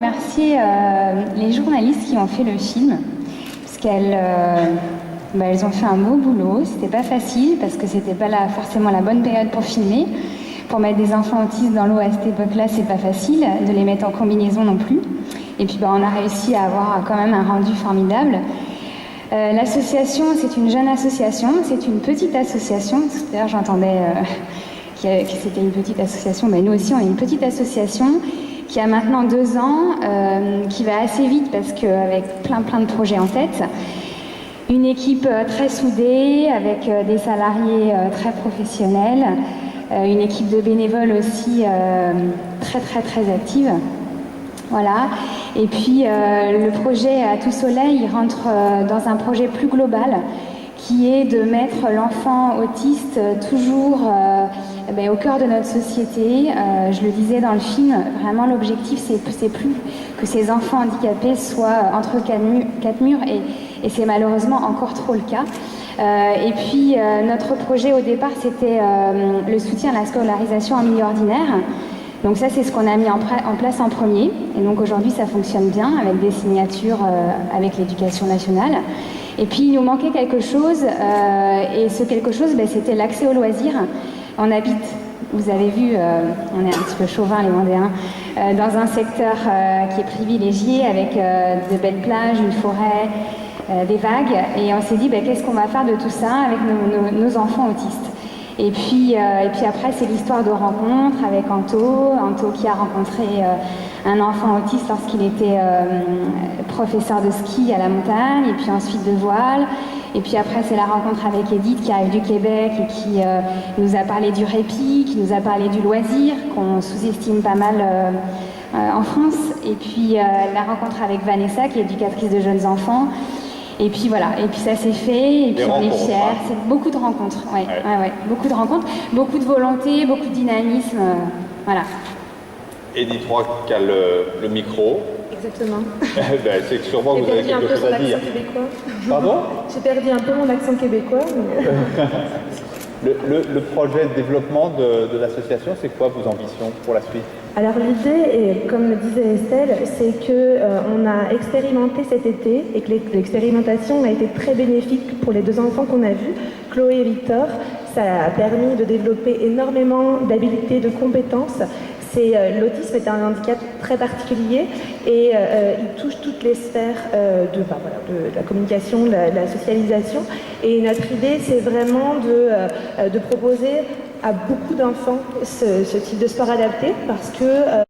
Remercier les journalistes qui ont fait le film, parce qu'elles elles ont fait un beau boulot. C'était pas facile parce que c'était pas forcément la bonne période pour filmer. Pour mettre des enfants autistes dans l'eau à cette époque-là, c'est pas facile, de les mettre en combinaison non plus. Et puis on a réussi à avoir quand même un rendu formidable. L'association, c'est une jeune association, c'est une petite association. D'ailleurs, j'entendais que c'était une petite association. Nous aussi, on est une petite association qui a maintenant 2 ans, qui va assez vite parce qu'avec plein de projets en tête, une équipe très soudée, avec des salariés très professionnels, une équipe de bénévoles aussi très active. Voilà. Et puis le projet À tout soleil rentre dans un projet plus global qui est de mettre l'enfant autiste toujours au cœur de notre société. Je le disais dans le film, vraiment l'objectif c'est plus que ces enfants handicapés soient entre quatre murs et c'est malheureusement encore trop le cas. Et puis notre projet au départ c'était le soutien à la scolarisation en milieu ordinaire. Donc ça c'est ce qu'on a mis en place en premier et donc aujourd'hui ça fonctionne bien avec des signatures avec l'éducation nationale. Et puis il nous manquait quelque chose et ce quelque chose c'était l'accès aux loisirs. On habite, vous avez vu, on est un petit peu chauvin les Vendéens, dans un secteur qui est privilégié avec de belles plages, une forêt, des vagues et on s'est dit qu'est-ce qu'on va faire de tout ça avec nos enfants autistes. Et puis après, c'est l'histoire de rencontre avec Anto qui a rencontré un enfant autiste lorsqu'il était professeur de ski à la montagne, et puis ensuite de voile. Et puis après, c'est la rencontre avec Edith qui arrive du Québec et qui nous a parlé du répit, qui nous a parlé du loisir, qu'on sous-estime pas mal en France. Et puis la rencontre avec Vanessa, qui est éducatrice de jeunes enfants. Et puis voilà, et puis ça s'est fait, et puis on est fiers. C'est beaucoup de rencontres, ouais. Beaucoup de rencontres, beaucoup de volonté, beaucoup de dynamisme, voilà. Edith Roy qui a le micro. Exactement. C'est que sûrement vous avez quelque chose à dire. Pardon ? J'ai perdu un peu mon accent québécois. Mais... le projet de développement de l'association, c'est quoi vos ambitions pour la suite ? Alors l'idée, et comme le disait Estelle, c'est qu'on a expérimenté cet été et que l'expérimentation a été très bénéfique pour les 2 enfants qu'on a vus, Chloé et Victor. Ça a permis de développer énormément d'habiletés, de compétences. L'autisme est un handicap très particulier et il touche toutes les sphères de la communication, de la socialisation. Et notre idée, c'est vraiment de proposer à beaucoup d'enfants ce type de sport adapté parce que